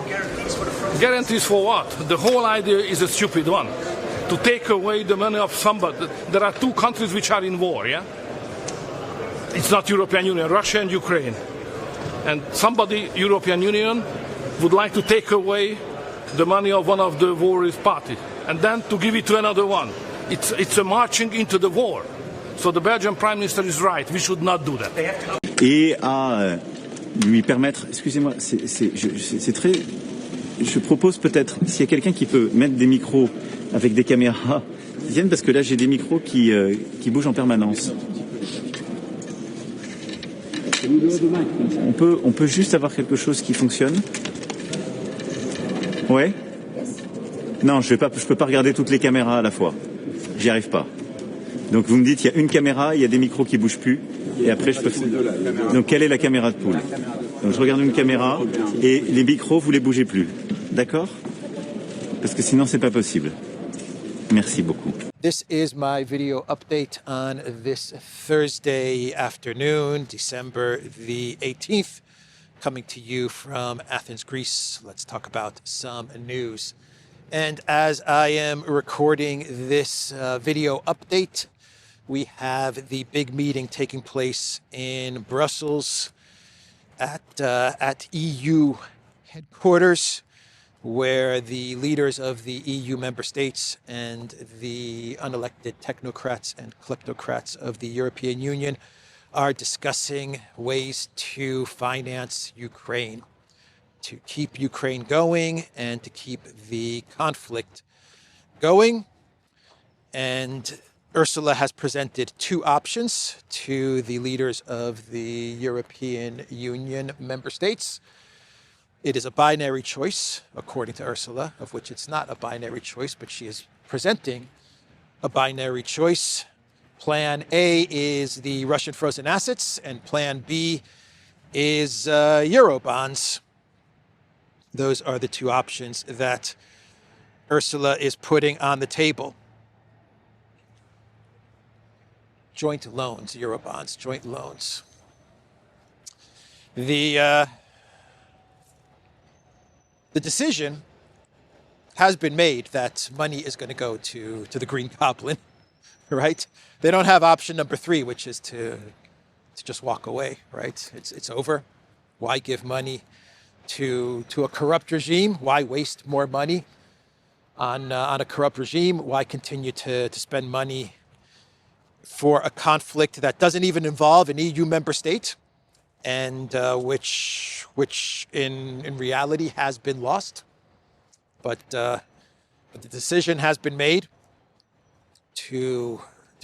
guarantees for the frozen. Guarantees for what? The whole idea is a stupid one. To take away the money of somebody. There are two countries which are in war, yeah? It's not European Union, Russia and Ukraine. And somebody, European Union, would like to take away the money of one of the warriors party and then to give it to another one. It's a marching into the war. So the Belgian Prime Minister is right. We should not do that. Et à lui permettre, excusez-moi, c'est très... Je propose peut-être, s'il y a quelqu'un qui peut mettre des micros avec des caméras, viennent parce que là j'ai des micros qui bougent en permanence. On peut juste avoir quelque chose qui fonctionne. Ouais. Non, je peux pas regarder toutes les caméras à la fois. J'y arrive pas. Donc vous me dites, il y a une caméra, il y a des micros qui bougent plus, et après je peux... Donc quelle est la caméra de poule? Donc je regarde une caméra, et les micros, vous les bougez plus. D'accord? Parce que sinon c'est pas possible. Merci beaucoup. This is my video update on this Thursday afternoon, December the 18th, coming to you from Athens, Greece. Let's talk about some news. And as I am recording this video update, we have the big meeting taking place in Brussels at EU headquarters, where the leaders of the EU member states and the unelected technocrats and kleptocrats of the European Union are discussing ways to finance Ukraine, to keep Ukraine going and to keep the conflict going. And Ursula has presented two options to the leaders of the European Union member states. It is a binary choice, according to Ursula, of which it's not a binary choice, but she is presenting a binary choice. Plan A is the Russian frozen assets, and Plan B is Eurobonds. Those are the two options that Ursula is putting on the table. Joint loans, Eurobonds, joint loans. The decision has been made that money is going to go to the Green Goblin, right? They don't have option number 3, which is to just walk away, right? It's over. Why give money to a corrupt regime? Why waste more money on a corrupt regime? Why continue to spend money for a conflict that doesn't even involve an EU member state, and which in reality has been lost? But the decision has been made to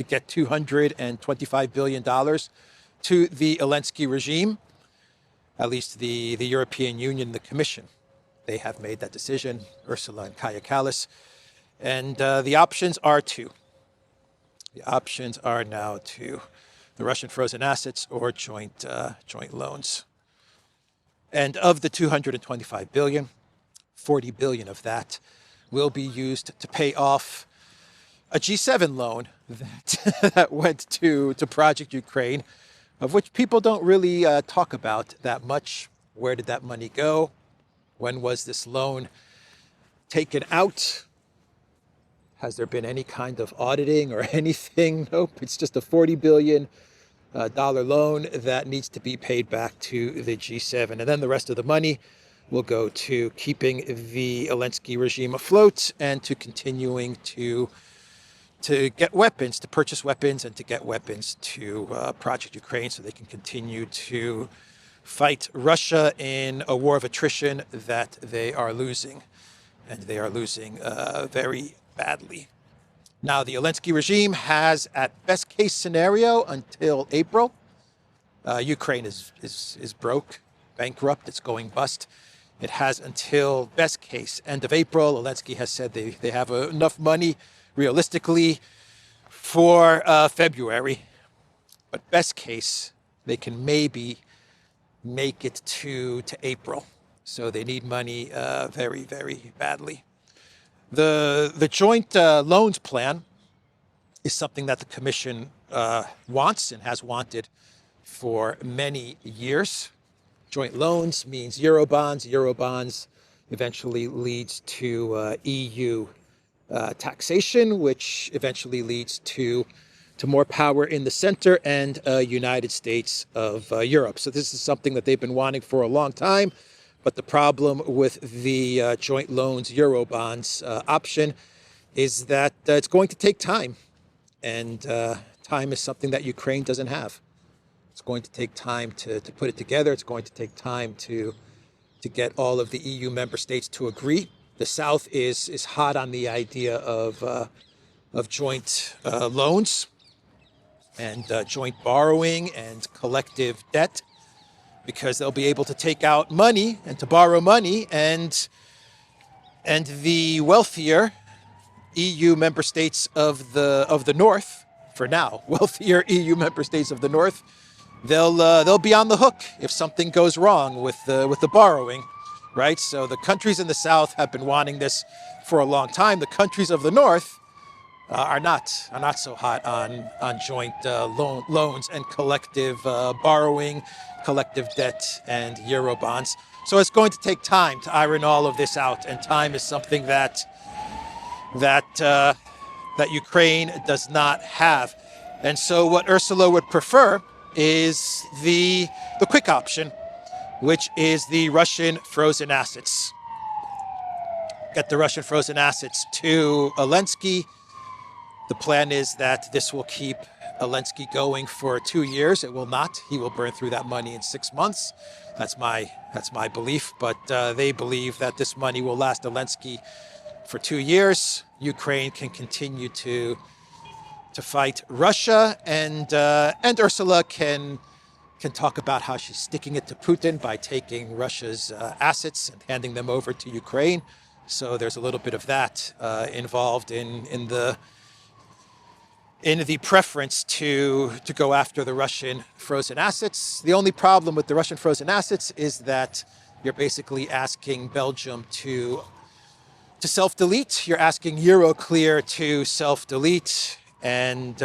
get $225 billion to the Zelensky regime. At least the European Union, the Commission, they have made that decision, Ursula and Kaja Kallas. And the options are two. The options are now to the Russian frozen assets or joint loans. And of the 225 billion, 40 billion of that will be used to pay off a G7 loan that went to Project Ukraine, of which people don't really talk about that much. Where did that money go? When was this loan taken out? Has there been any kind of auditing or anything? Nope. It's just a $40 billion loan that needs to be paid back to the G7. And then the rest of the money will go to keeping the Zelensky regime afloat and to continuing to get weapons, to purchase weapons and to get weapons to Project Ukraine so they can continue to fight Russia in a war of attrition that they are losing. And they are losing very badly. Now, the Zelensky regime has, at best case scenario, until April. Ukraine is broke, bankrupt, it's going bust. It has until best case, end of April. Zelensky has said they have enough money, realistically, for February. But best case, they can maybe make it to April. So they need money very, very badly. The joint loans plan is something that the Commission wants and has wanted for many years. Joint loans means Eurobonds. Eurobonds eventually leads to EU taxation, which eventually leads to more power in the center and United States of Europe. So this is something that they've been wanting for a long time. But the problem with the joint loans Eurobonds option is that it's going to take time. And time is something that Ukraine doesn't have. It's going to take time to put it together. It's going to take time to get all of the EU member states to agree. The South is hot on the idea of joint loans and joint borrowing and collective debt, because they'll be able to take out money and to borrow money, and the wealthier EU member states of the North, for now, wealthier EU member states of the North, they'll be on the hook if something goes wrong with the borrowing, right? So the countries in the South have been wanting this for a long time. The countries of the North are not so hot on joint loans and collective borrowing, collective debt, and Eurobonds. So it's going to take time to iron all of this out, and time is something that Ukraine does not have. And so what Ursula would prefer is the quick option, which is the Russian frozen assets. Get the Russian frozen assets to Zelensky. The plan is that this will keep Zelensky going for 2 years. It will not. He will burn through that money in 6 months. That's my belief. But they believe that this money will last Zelensky for 2 years. Ukraine can continue to fight Russia, and Ursula can talk about how she's sticking it to Putin by taking Russia's assets and handing them over to Ukraine. So there's a little bit of that involved in the preference to go after the Russian frozen assets. The only problem with the Russian frozen assets is that you're basically asking Belgium to self-delete. You're asking Euroclear to self-delete, and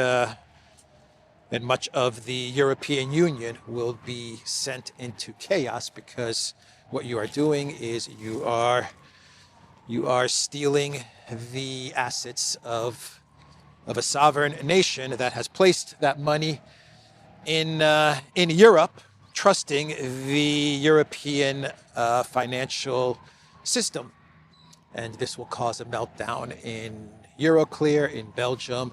much of the European Union will be sent into chaos, because what you are doing is you are stealing the assets of a sovereign nation that has placed that money in Europe, trusting the European financial system. And this will cause a meltdown in Euroclear, in Belgium,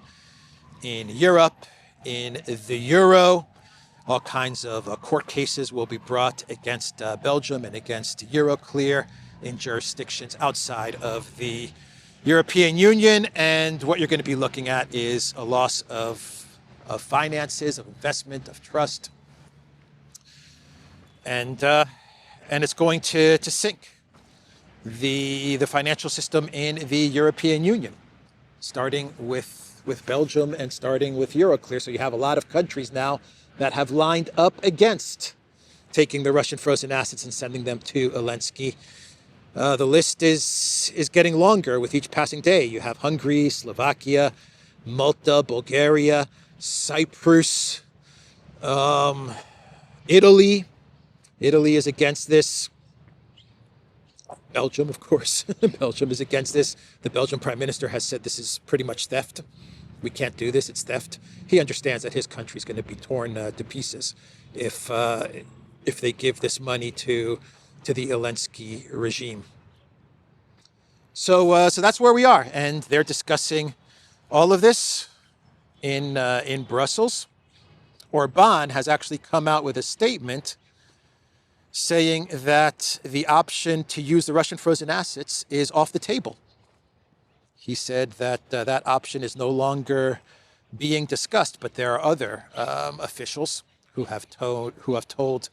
in Europe, in the euro. All kinds of court cases will be brought against Belgium and against Euroclear in jurisdictions outside of the European Union. And what you're going to be looking at is a loss of finances, of investment, of trust. And it's going to sink the financial system in the European Union, starting with Belgium and starting with Euroclear. So you have a lot of countries now that have lined up against taking the Russian frozen assets and sending them to Zelensky. The list is getting longer with each passing day. You have Hungary, Slovakia, Malta, Bulgaria, Cyprus, Italy. Italy is against this. Belgium, of course. Belgium is against this. The Belgian Prime Minister has said this is pretty much theft. We can't do this. It's theft. He understands that his country is going to be torn to pieces if they give this money to the Zelensky regime. So that's where we are, and they're discussing all of this in Brussels. Orban has actually come out with a statement saying that the option to use the Russian frozen assets is off the table. He said that that option is no longer being discussed, but there are other officials who have told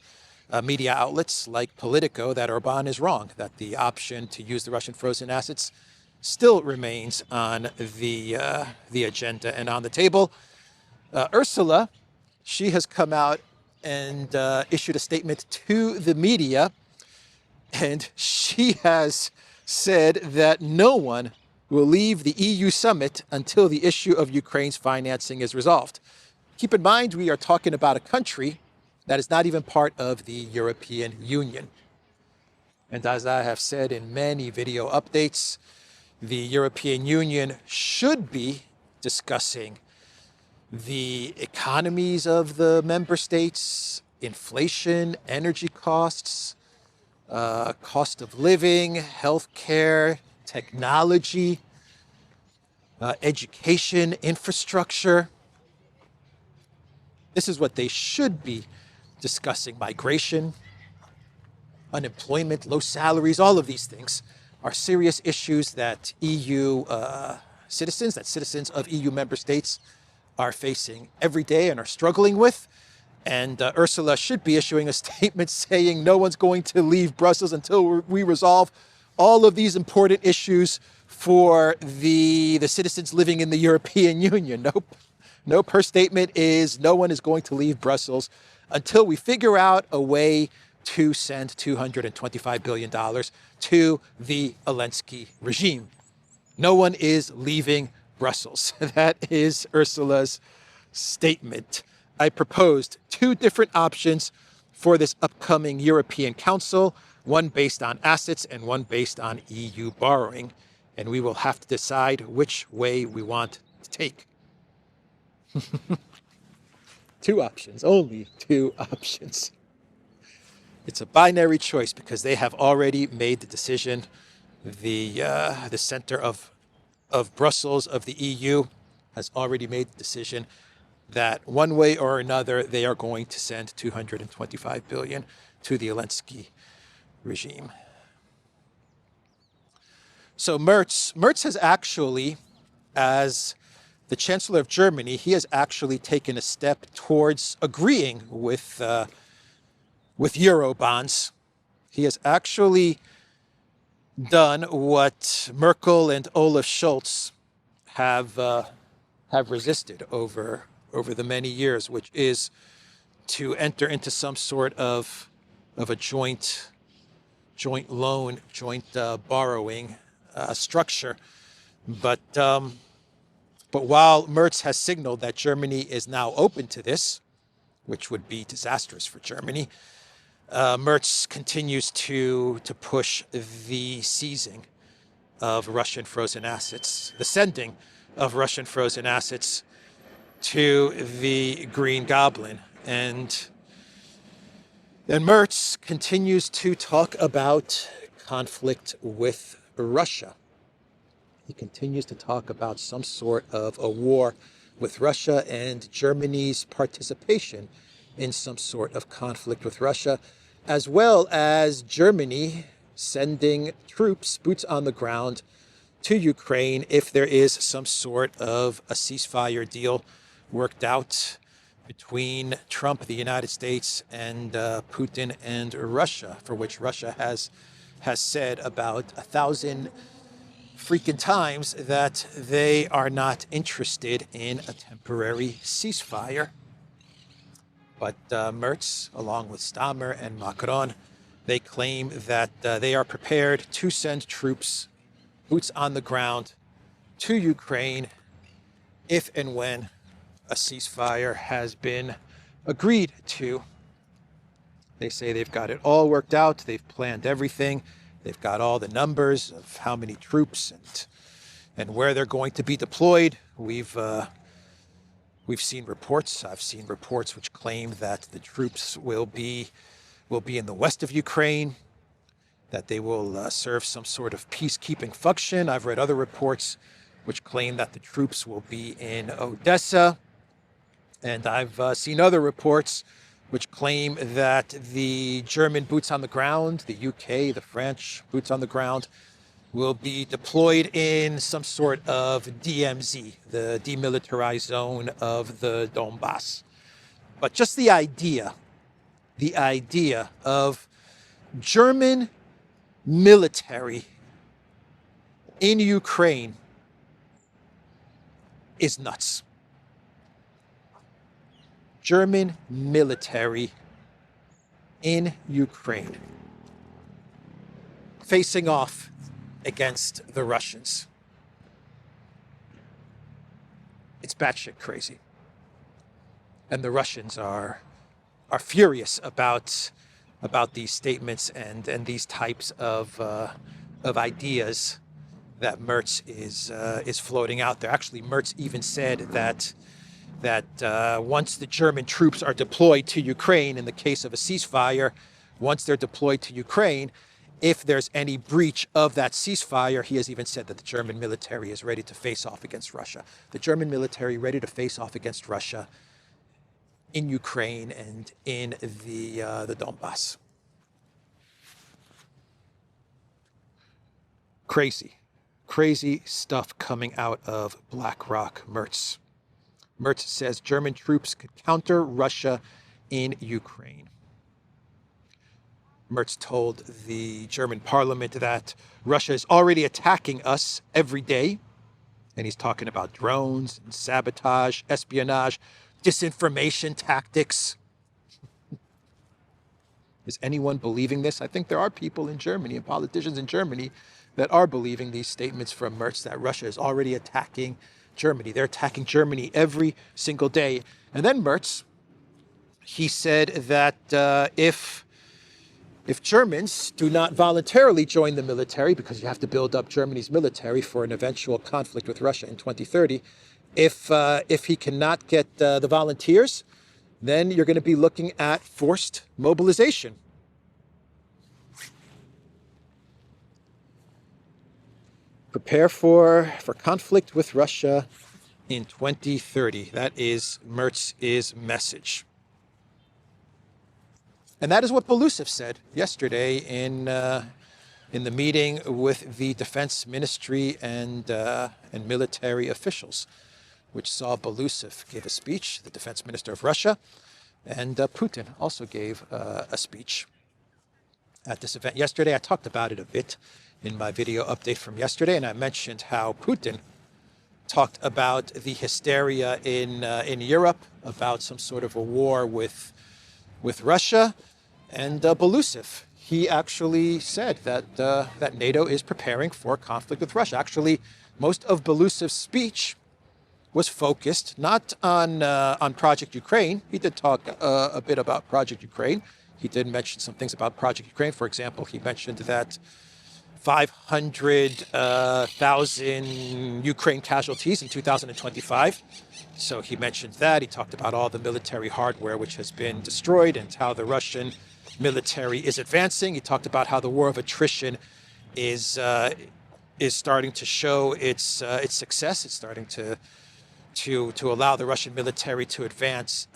media outlets like Politico that Orban is wrong, that the option to use the Russian frozen assets still remains on the agenda and on the table. Ursula, she has come out and issued a statement to the media, and she has said that no one will leave the EU summit until the issue of Ukraine's financing is resolved. Keep in mind, we are talking about a country that is not even part of the European Union. And as I have said in many video updates, the European Union should be discussing the economies of the member states, inflation, energy costs, cost of living, healthcare, technology, education, infrastructure. This is what they should be discussing: migration, unemployment, low salaries. All of these things are serious issues that EU citizens, that citizens of EU member states are facing every day and are struggling with. And Ursula should be issuing a statement saying no one's going to leave Brussels until we resolve all of these important issues for the citizens living in the European Union. Nope. Her statement is no one is going to leave Brussels until we figure out a way to send $225 billion to the Zelensky regime. No one is leaving Brussels. That is Ursula's statement. I proposed two different options for this upcoming European Council, one based on assets and one based on EU borrowing. And we will have to decide which way we want to take. Two options, only two options. It's a binary choice because they have already made the decision. The center of Brussels, of the EU, has already made the decision that one way or another they are going to send $225 billion to the Zelensky regime. So Merz has actually, as the Chancellor of Germany, he has actually taken a step towards agreeing with Eurobonds. He has actually done what Merkel and Olaf Scholz have resisted over the many years, which is to enter into some sort of a joint loan, joint borrowing structure. But while Merz has signaled that Germany is now open to this, which would be disastrous for Germany, Merz continues to push the seizing of Russian frozen assets, the sending of Russian frozen assets to the Green Goblin. And Merz continues to talk about conflict with Russia. He continues to talk about some sort of a war with Russia and Germany's participation in some sort of conflict with Russia, as well as Germany sending troops, boots on the ground, to Ukraine if there is some sort of a ceasefire deal worked out between Trump, the United States, and Putin and Russia, for which Russia has said about 1,000 freaking times that they are not interested in a temporary ceasefire. But Merz, along with Stammer and Macron, they claim that they are prepared to send troops, boots on the ground, to Ukraine if and when a ceasefire has been agreed to. They say they've got it all worked out. They've planned everything. They've got all the numbers of how many troops and where they're going to be deployed. We've seen reports. I've seen reports which claim that the troops will be in the west of Ukraine, that they will serve some sort of peacekeeping function. I've read other reports which claim that the troops will be in Odessa. And I've seen other reports which claim that the German boots on the ground, the UK, the French boots on the ground, will be deployed in some sort of DMZ, the demilitarized zone of the Donbass. But just the idea of German military in Ukraine is nuts. German military in Ukraine facing off against the Russians. It's batshit crazy. And the Russians are furious about about these statements and these types of ideas that Merz is floating out there. Actually, Merz even said that once the German troops are deployed to Ukraine, in the case of a ceasefire, once they're deployed to Ukraine, if there's any breach of that ceasefire, he has even said that the German military is ready to face off against Russia. The German military ready to face off against Russia in Ukraine and in the Donbass. Crazy stuff coming out of BlackRock. Merz says German troops could counter Russia in Ukraine. Merz told the German parliament that Russia is already attacking us every day. And he's talking about drones, and sabotage, espionage, disinformation tactics. Is anyone believing this? I think there are people in Germany and politicians in Germany that are believing these statements from Merz that Russia is already attacking Germany. They're attacking Germany every single day. And then Merz, he said that if Germans do not voluntarily join the military, because you have to build up Germany's military for an eventual conflict with Russia in 2030, if he cannot get the volunteers, then you're going to be looking at forced mobilization. Prepare for conflict with Russia in 2030. That is Merz's message. And that is what Belousov said yesterday in the meeting with the defense ministry and military officials, which saw Belousov give a speech, the defense minister of Russia, and Putin also gave a speech at this event yesterday. I talked about it a bit in my video update from yesterday, and I mentioned how Putin talked about the hysteria in Europe about some sort of a war with Russia. And Belousov, he actually said that NATO is preparing for conflict with Russia. Actually, most of Belousov's speech was focused not on Project Ukraine. He did talk a bit about Project Ukraine. He did mention some things about Project Ukraine. For example, he mentioned that 500,000 Ukraine casualties in 2025. So he mentioned that. He talked about all the military hardware which has been destroyed and how the Russian military is advancing. He talked about how the war of attrition is starting to show its success. It's starting to allow the Russian military to advance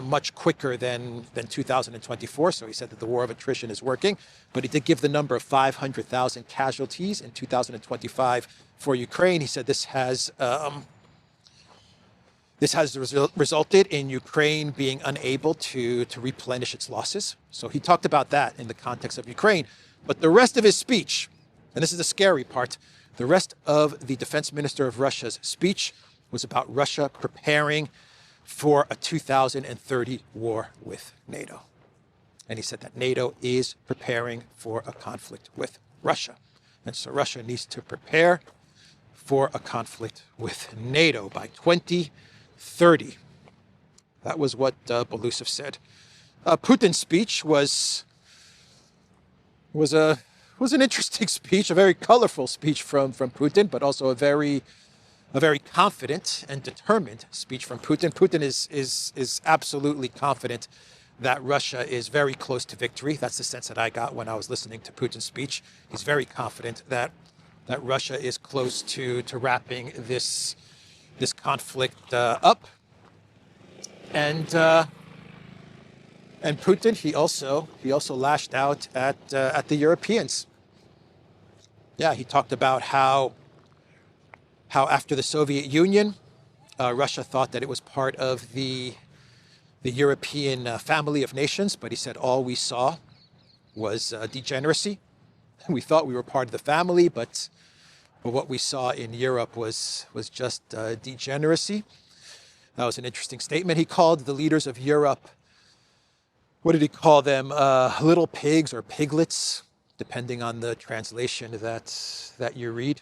much quicker than 2024. So he said that the war of attrition is working, but he did give the number of 500,000 casualties in 2025 for Ukraine. He said this has resulted in Ukraine being unable to replenish its losses. So he talked about that in the context of Ukraine. But the rest of his speech, and this is the scary part, the rest of the defense minister of Russia's speech was about Russia preparing for a 2030 war with NATO. And he said that NATO is preparing for a conflict with Russia. And so Russia needs to prepare for a conflict with NATO by 2030. That was what Belousov said. Putin's speech was an interesting speech, a very colorful speech from Putin, but also a very confident and determined speech from Putin. Putin is absolutely confident that Russia is very close to victory. That's the sense that I got when I was listening to Putin's speech. He's very confident that Russia is close to wrapping this conflict up. And Putin, he also lashed out at the Europeans. Yeah, he talked about how after the Soviet Union, Russia thought that it was part of the European family of nations, but he said all we saw was degeneracy. We thought we were part of the family, but what we saw in Europe was just degeneracy. That was an interesting statement. He called the leaders of Europe, what did he call them? Little pigs or piglets, depending on the translation that you read.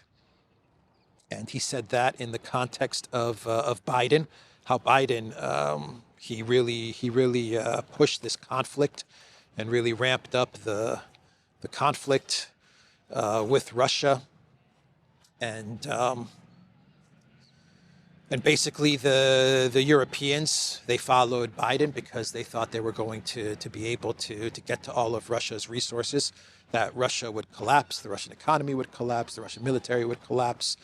And he said that in the context of Biden, how Biden he really pushed this conflict and really ramped up the conflict with Russia. And basically the Europeans, they followed Biden because they thought they were going to be able to get to all of Russia's resources, that Russia would collapse, the Russian economy would collapse, the Russian military would collapse.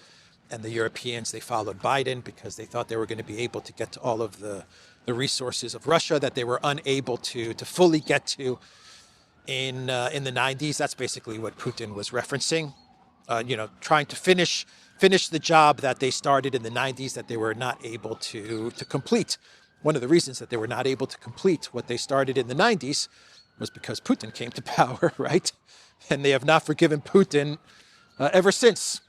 And the Europeans, they followed Biden because they thought they were going to be able to get to all of the resources of Russia that they were unable to fully get to in the 90s. That's basically what Putin was referencing, trying to finish the job that they started in the 90s that they were not able to complete. One of the reasons that they were not able to complete what they started in the 90s was because Putin came to power, right? And they have not forgiven Putin ever since.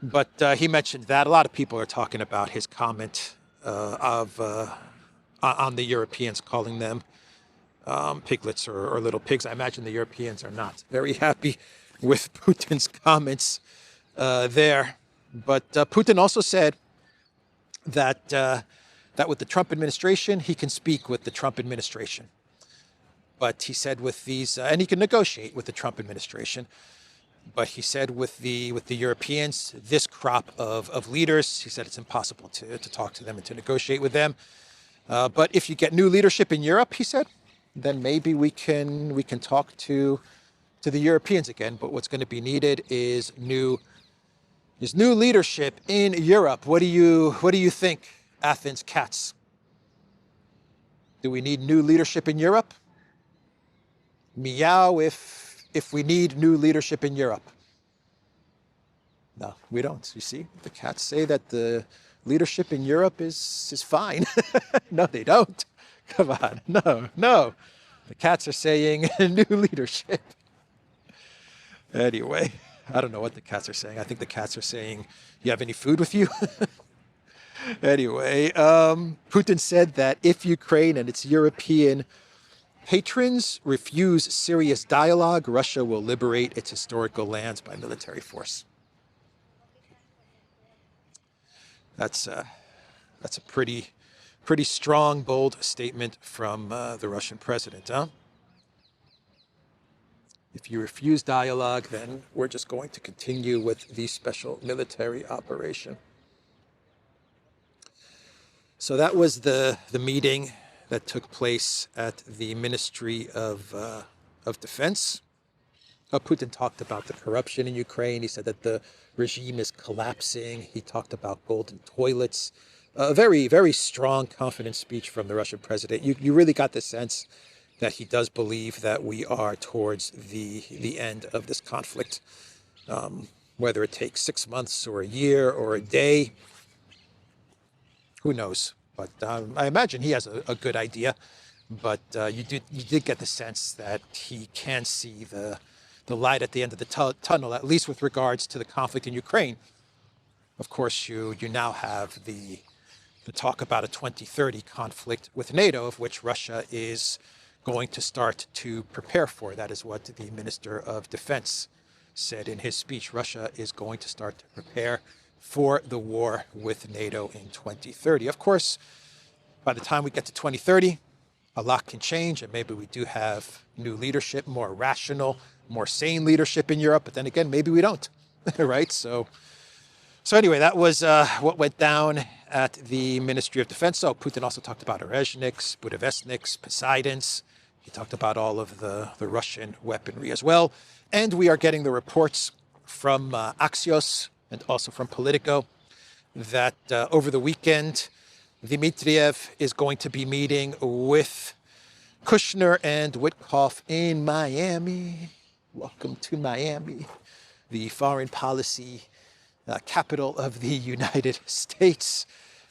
But he mentioned that. A lot of people are talking about his comment on the Europeans, calling them piglets or little pigs. I imagine the Europeans are not very happy with Putin's comments there. But Putin also said that with the Trump administration, he can speak with the Trump administration. But he said with these, and he can negotiate with the Trump administration. But he said with the Europeans, this crop of leaders, he said it's impossible to talk to them and to negotiate with them. But if you get new leadership in Europe, he said, then maybe we can talk to the Europeans again. But what's going to be needed is new leadership in Europe. What do you think, Athens cats? Do we need new leadership in Europe? Meow if we need new leadership in Europe. No, we don't. You see, the cats say that the leadership in Europe is fine. No, they don't. Come on, no. The cats are saying new leadership. Anyway, I don't know what the cats are saying. I think the cats are saying, you have any food with you? Anyway, Putin said that if Ukraine and its European patrons refuse serious dialogue, Russia will liberate its historical lands by military force. That's a pretty strong, bold statement from the Russian president, huh? If you refuse dialogue, then we're just going to continue with the special military operation. So that was the meeting that took place at the Ministry of Defense. Putin talked about the corruption in Ukraine. He said that the regime is collapsing. He talked about golden toilets. A very, very strong, confident speech from the Russian president. You really got the sense that he does believe that we are towards the end of this conflict. Whether it takes 6 months or a year or a day, who knows? But I imagine he has a good idea. But you did get the sense that he can see the light at the end of the tunnel, at least with regards to the conflict in Ukraine. Of course, you now have the talk about a 2030 conflict with NATO, of which Russia is going to start to prepare for. That is what the Minister of Defense said in his speech. Russia is going to start to prepare for the war with NATO in 2030. Of course, by the time we get to 2030, a lot can change, and maybe we do have new leadership, more rational, more sane leadership in Europe, but then again, maybe we don't, right? So anyway, that was what went down at the Ministry of Defense. So Putin also talked about Rezhniks, Budavestniks, Poseidons. He talked about all of the Russian weaponry as well. And we are getting the reports from Axios and also from Politico that over the weekend, Dmitriev is going to be meeting with Kushner and Witkoff in Miami. Welcome to Miami, the foreign policy capital of the United States.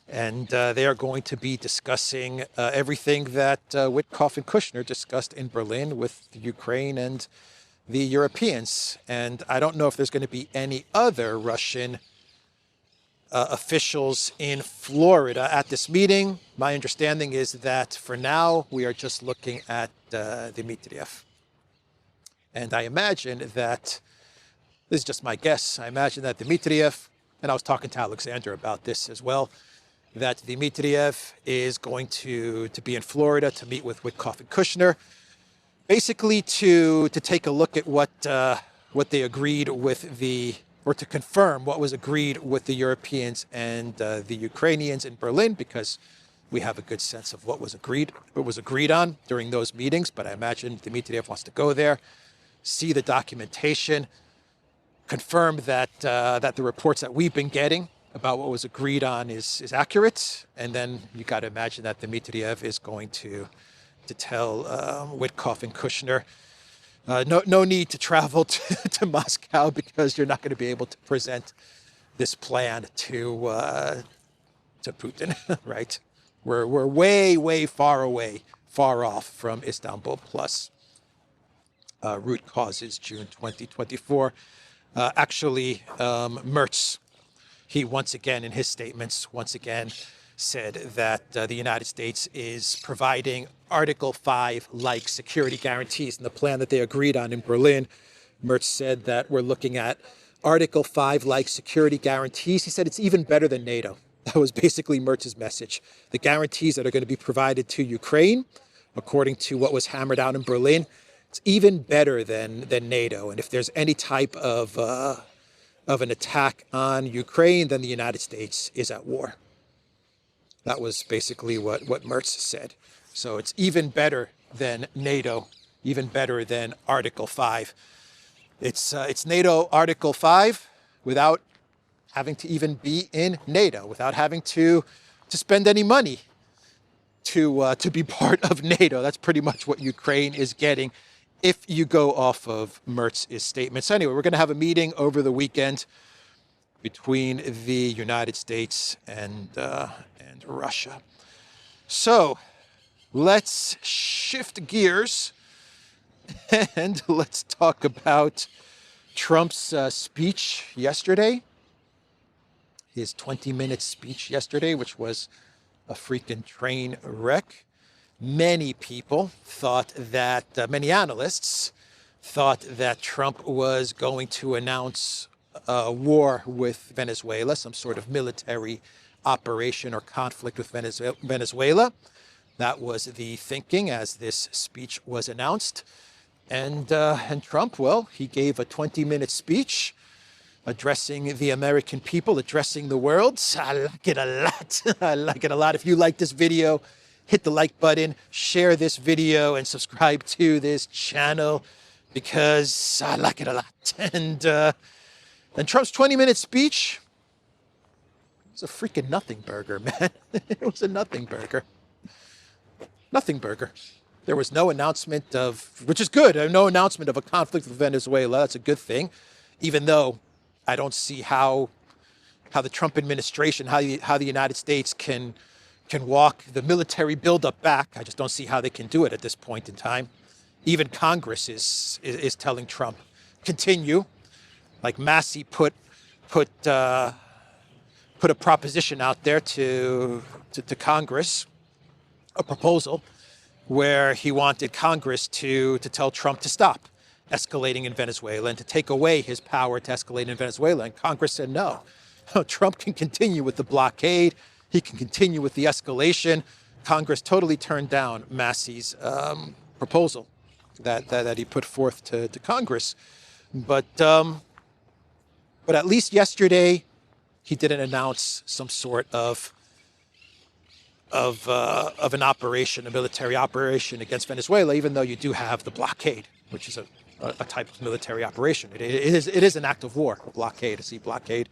And they are going to be discussing everything that Witkoff and Kushner discussed in Berlin with the Ukraine and the Europeans. And I don't know if there's going to be any other Russian officials in Florida at this meeting. My understanding is that for now, we are just looking at Dmitriev. And I imagine that, this is just my guess, I imagine that Dmitriev, and I was talking to Alexander about this as well, that Dmitriev is going to be in Florida to meet with Witkoff and Kushner basically to take a look at what they agreed with or to confirm what was agreed with the Europeans and the Ukrainians in Berlin, because we have a good sense of what was agreed on during those meetings. But I imagine Dmitriev wants to go there, see the documentation, confirm that the reports that we've been getting about what was agreed on is accurate. And then you got to imagine that Dmitriev is going to tell Witkoff and Kushner, no need to travel to Moscow, because you're not going to be able to present this plan to Putin, right? We're way far off from Istanbul plus root causes June 2024. Actually, Merz, he once again in his statements said that the United States is providing Article 5-like security guarantees in the plan that they agreed on in Berlin. Merz said that we're looking at Article 5-like security guarantees. He said it's even better than NATO. That was basically Merz's message. The guarantees that are going to be provided to Ukraine, according to what was hammered out in Berlin, it's even better than NATO. And if there's any type of an attack on Ukraine, then the United States is at war. That was basically what Merz said. So it's even better than NATO, even better than Article 5. It's NATO Article 5 without having to even be in NATO, without having to spend any money to be part of NATO. That's pretty much what Ukraine is getting if you go off of Merz's statements. Anyway, we're going to have a meeting over the weekend between the United States and Russia. So let's shift gears and let's talk about Trump's speech yesterday. His 20-minute speech yesterday, which was a freaking train wreck. Many people thought that, many analysts thought that Trump was going to announce a war with Venezuela, some sort of military operation or conflict with Venezuela. That was the thinking as this speech was announced. And Trump, well, he gave a 20-minute speech addressing the American people, addressing the world. I like it a lot. I like it a lot. If you like this video, hit the like button, share this video, and subscribe to this channel because I like it a lot. And Trump's 20-minute speech was a freaking nothing burger, man. It was a nothing burger. Nothing burger. There was no announcement of, which is good, no announcement of a conflict with Venezuela. That's a good thing, even though I don't see how the Trump administration, how the United States can walk the military buildup back. I just don't see how they can do it at this point in time. Even Congress is telling Trump, continue. Like Massey put a proposition out there to Congress, a proposal where he wanted Congress to tell Trump to stop escalating in Venezuela and to take away his power to escalate in Venezuela. And Congress said no. Trump can continue with the blockade. He can continue with the escalation. Congress totally turned down Massey's proposal that he put forth to Congress. But at least yesterday, he didn't announce some sort of an operation, a military operation against Venezuela, even though you do have the blockade, which is a type of military operation. It is an act of war, a blockade, a sea blockade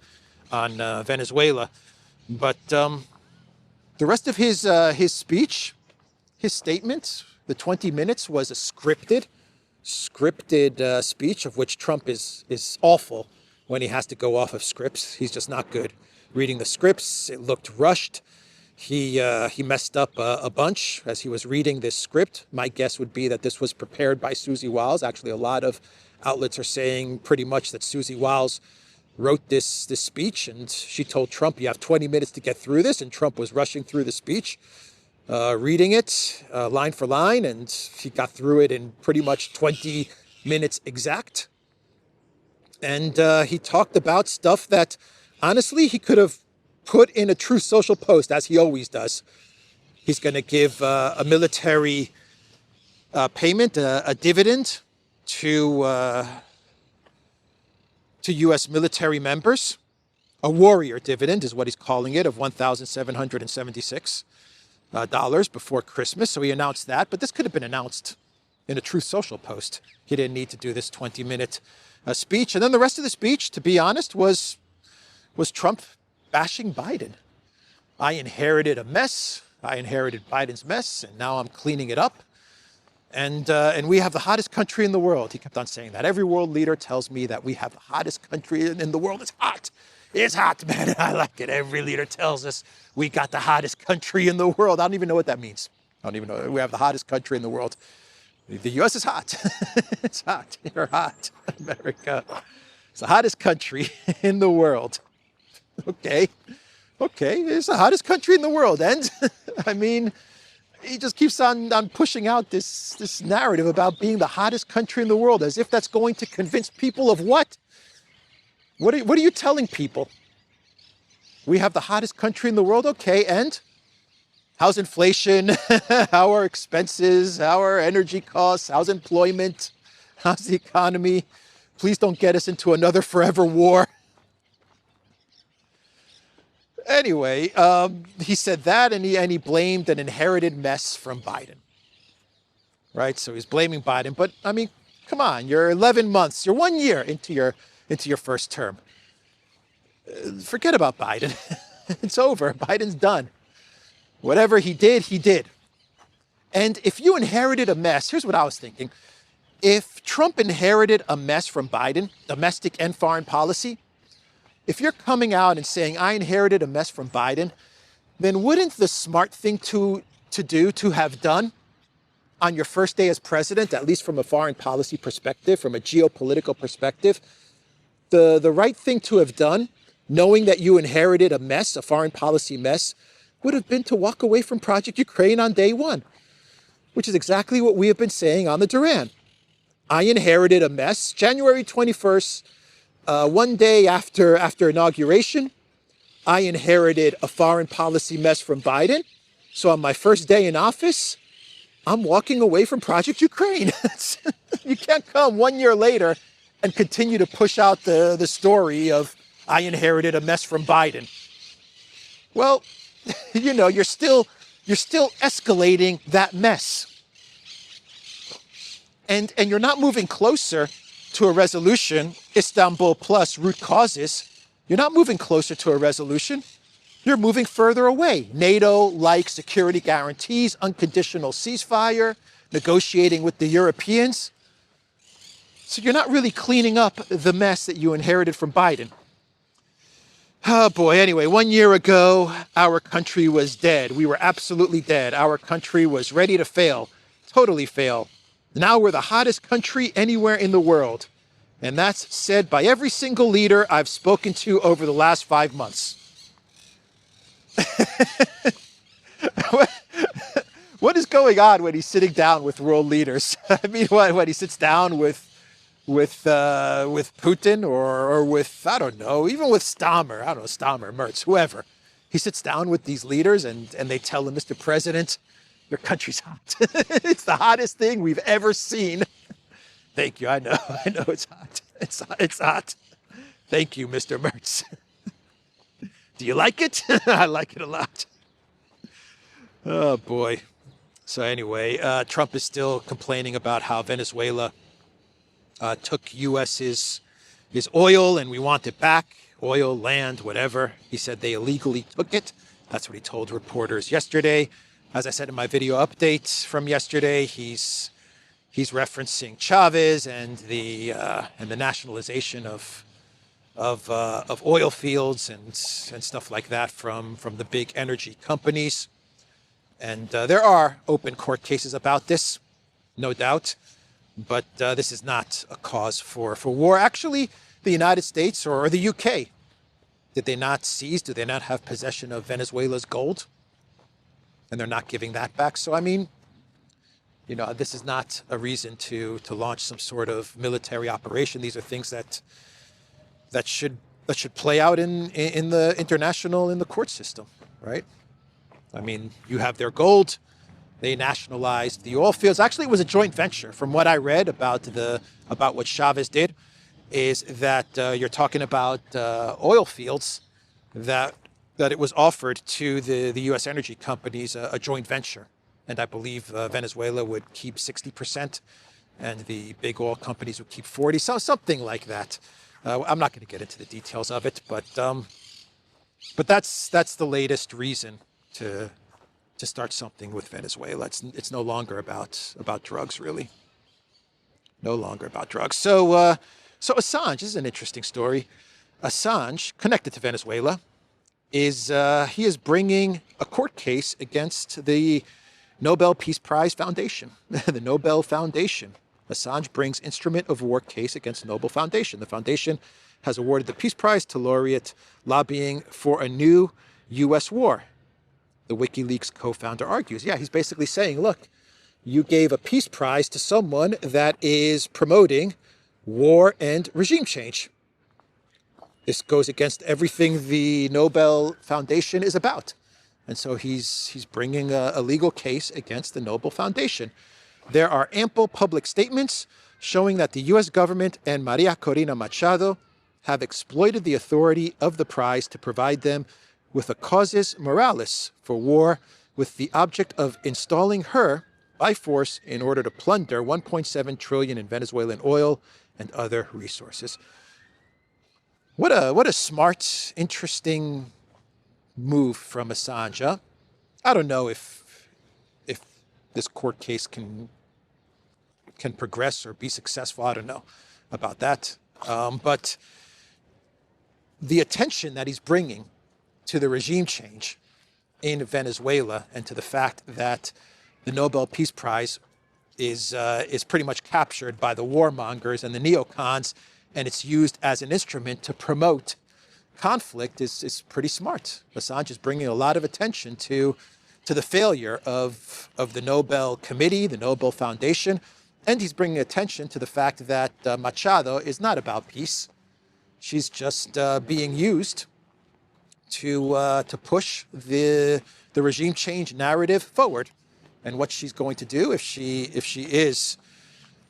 on Venezuela. But the rest of his speech, his statement, the 20 minutes was a scripted speech, of which Trump is awful when he has to go off of scripts. He's just not good reading the scripts. It looked rushed. He messed up a bunch as he was reading this script. My guess would be that this was prepared by Susie Wiles. Actually, a lot of outlets are saying pretty much that Susie Wiles wrote this speech, and she told Trump, you have 20 minutes to get through this, and Trump was rushing through the speech, reading it line for line, and he got through it in pretty much 20 minutes exact. And he talked about stuff that, honestly, he could have put in a Truth Social post, as he always does. He's going to give a military payment, a dividend to U.S. military members. A warrior dividend is what he's calling it, of $1,776 before Christmas. So he announced that, but this could have been announced in a Truth Social post. He didn't need to do this 20-minute speech. And then the rest of the speech, to be honest, was Trump bashing Biden. I inherited a mess. I inherited Biden's mess, and now I'm cleaning it up. And we have the hottest country in the world. He kept on saying that. Every world leader tells me that we have the hottest country in the world. It's hot. It's hot, man. I like it. Every leader tells us we got the hottest country in the world. I don't even know what that means. I don't even know. We have the hottest country in the world. The U.S. is hot. It's hot. You're hot. America. It's the hottest country in the world. Okay. It's the hottest country in the world. And, I mean, he just keeps on pushing out this narrative about being the hottest country in the world, as if that's going to convince people of what? What are you telling people? We have the hottest country in the world? Okay, and? How's inflation? How are expenses? How are energy costs? How's employment? How's the economy? Please don't get us into another forever war. Anyway, he said that, and he blamed an inherited mess from Biden. Right? So he's blaming Biden. But, I mean, come on. You're 11 months. You're 1 year into your first term. Forget about Biden. It's over. Biden's done. Whatever he did, he did. And if you inherited a mess, here's what I was thinking. If Trump inherited a mess from Biden, domestic and foreign policy, if you're coming out and saying, I inherited a mess from Biden, then wouldn't the smart thing to have done on your first day as president, at least from a foreign policy perspective, from a geopolitical perspective, the right thing to have done, knowing that you inherited a mess, a foreign policy mess, would have been to walk away from Project Ukraine on day one, which is exactly what we have been saying on the Duran. I inherited a mess. January 21st, 1 day after inauguration, I inherited a foreign policy mess from Biden. So on my first day in office, I'm walking away from Project Ukraine. You can't come 1 year later and continue to push out the story of I inherited a mess from Biden. Well, you're still escalating that mess. And you're not moving closer to a resolution, Istanbul plus root causes. You're not moving closer to a resolution. You're moving further away. NATO-like security guarantees, unconditional ceasefire, negotiating with the Europeans. So you're not really cleaning up the mess that you inherited from Biden. Oh boy, anyway, 1 year ago, our country was dead. We were absolutely dead. Our country was ready to fail, totally fail. Now we're the hottest country anywhere in the world. And that's said by every single leader I've spoken to over the last 5 months. What is going on when he's sitting down with world leaders? I mean, when he sits down with Putin or with, I don't know, even with Stammer, Merz, whoever. He sits down with these leaders and they tell him, Mr. President, your country's hot. It's the hottest thing we've ever seen. Thank you. I know it's hot. It's hot. Thank you, Mr. Merz. Do you like it? I like it a lot. Oh, boy. So anyway, Trump is still complaining about how Venezuela took U.S.'s oil and we want it back. Oil, land, whatever. He said they illegally took it. That's what he told reporters yesterday. As I said in my video update from yesterday, he's referencing Chavez and the nationalization of oil fields and stuff like that from the big energy companies. And there are open court cases about this, no doubt. But this is not a cause for war. Actually, the United States or the UK, did they not seize, do they not have possession of Venezuela's gold? And they're not giving that back. So, I mean, this is not a reason to launch some sort of military operation. These are things that should play out in the court system, right? I mean, you have their gold. They nationalized the oil fields. Actually, it was a joint venture. From what I read about what Chavez did, is that you're talking about oil fields that it was offered to the U.S. energy companies, a joint venture. And I believe Venezuela would keep 60%, and the big oil companies would keep 40%, so something like that. I'm not going to get into the details of it, but that's the latest reason to start something with Venezuela. It's no longer about drugs, really. No longer about drugs. So Assange, this is an interesting story. Assange, connected to Venezuela, he is bringing a court case against the Nobel Peace Prize Foundation, the Nobel Foundation. Assange brings instrument of war case against the Nobel Foundation. The foundation has awarded the Peace Prize to laureate lobbying for a new U.S. war. The WikiLeaks co-founder argues. Yeah, he's basically saying, look, you gave a peace prize to someone that is promoting war and regime change. This goes against everything the Nobel Foundation is about. And so he's bringing a legal case against the Nobel Foundation. There are ample public statements showing that the U.S. government and Maria Corina Machado have exploited the authority of the prize to provide them with a causus moralis for war, with the object of installing her by force in order to plunder 1.7 trillion in Venezuelan oil and other resources. What a smart, interesting move from Assange. Huh? I don't know if this court case can progress or be successful. I don't know about that. But the attention that he's bringing to the regime change in Venezuela and to the fact that the Nobel Peace Prize is pretty much captured by the warmongers and the neocons, and it's used as an instrument to promote conflict is pretty smart. Assange is bringing a lot of attention to the failure of the Nobel Committee, the Nobel Foundation, and he's bringing attention to the fact that Machado is not about peace. She's just being used to push the regime change narrative forward. And what she's going to do if she is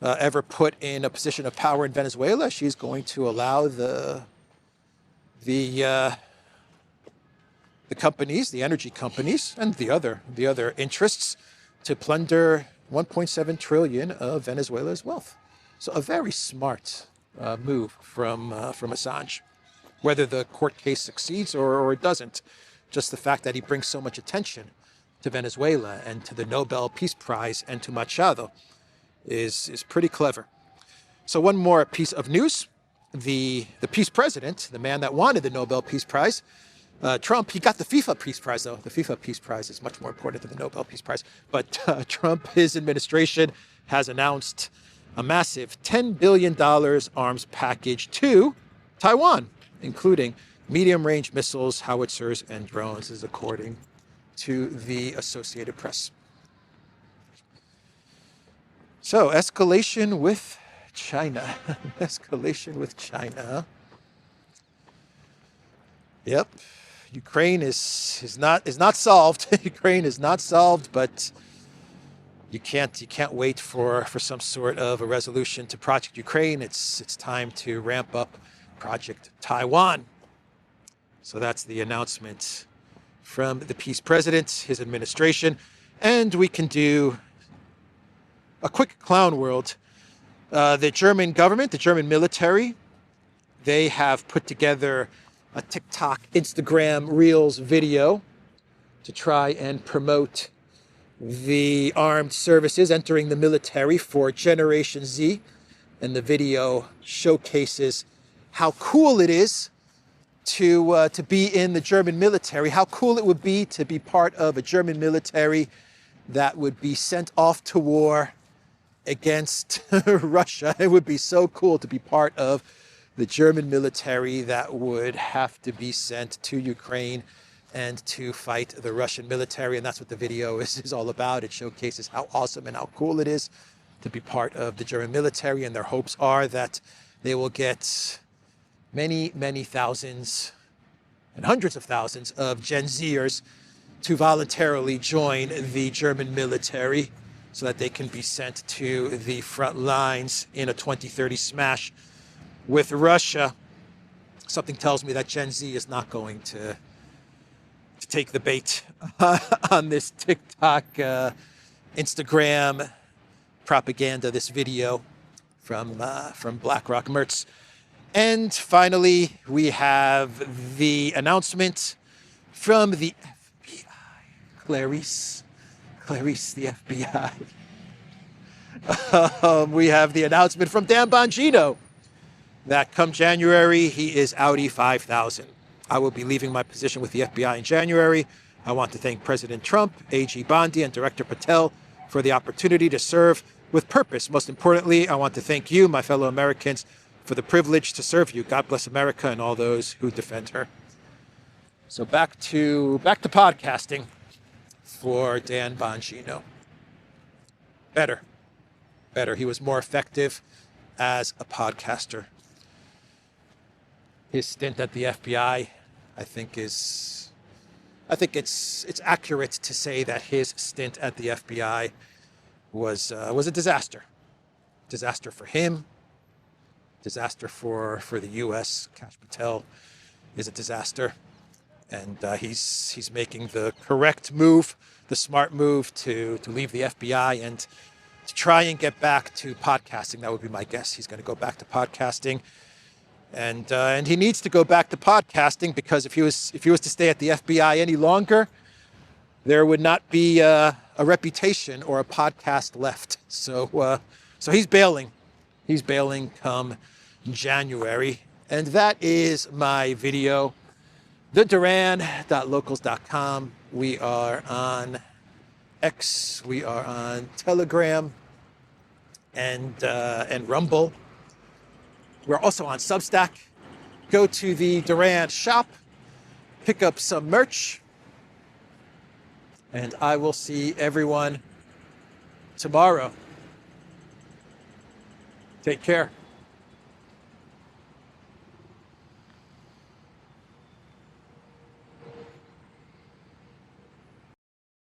ever put in a position of power in Venezuela, she's going to allow the companies, the energy companies, and the other interests to plunder 1.7 trillion of Venezuela's wealth. So a very smart move from Assange. Whether the court case succeeds or it doesn't, just the fact that he brings so much attention to Venezuela and to the Nobel Peace Prize and to Machado is pretty clever. So one more piece of news. The peace president, the man that wanted the Nobel Peace Prize, Trump, he got the FIFA Peace Prize, though. The FIFA Peace Prize is much more important than the Nobel Peace Prize. But Trump, his administration, has announced a massive $10 billion arms package to Taiwan, including medium-range missiles, howitzers, and drones, is according to the Associated Press. So, escalation with China. Escalation with China. Yep. Ukraine is not solved. Ukraine is not solved, but you can't wait for some sort of a resolution to Project Ukraine. It's time to ramp up Project Taiwan. So that's the announcement from the peace president, his administration, and we can do a quick clown world. The German government, the German military, they have put together a TikTok, Instagram, Reels video to try and promote the armed services entering the military for Generation Z. And the video showcases how cool it is to be in the German military, how cool it would be to be part of a German military that would be sent off to war against Russia. It would be so cool to be part of the German military that would have to be sent to Ukraine and to fight the Russian military. And that's what the video is all about. It showcases how awesome and how cool it is to be part of the German military. And their hopes are that they will get many, many thousands and hundreds of thousands of Gen Zers to voluntarily join the German military so that they can be sent to the front lines in a 2030 smash with Russia. Something tells me that Gen Z is not going to take the bait on this TikTok, Instagram propaganda, this video from BlackRock Merz. And finally, we have the announcement from the FBI. Clarice, the FBI. We have the announcement from Dan Bongino that come January, he is Audi 5000. I will be leaving my position with the FBI in January. I want to thank President Trump, AG Bondi, and Director Patel for the opportunity to serve with purpose. Most importantly, I want to thank you, my fellow Americans, for the privilege to serve you. God bless America and all those who defend her. So back to podcasting for Dan Bongino. Better. He was more effective as a podcaster. His stint at the FBI, I think it's accurate to say that his stint at the FBI was a disaster. Disaster for him. Disaster for the U.S. Kash Patel is a disaster, and he's making the correct move, the smart move to leave the FBI and to try and get back to podcasting. That would be my guess. He's going to go back to podcasting. And he needs to go back to podcasting because if he was to stay at the FBI any longer, there would not be a reputation or a podcast left. So he's bailing. He's bailing come January. And that is my video. theduran.locals.com. We are on X. We are on Telegram and Rumble. We're also on Substack. Go to the Duran shop, pick up some merch, and I will see everyone tomorrow. Take care.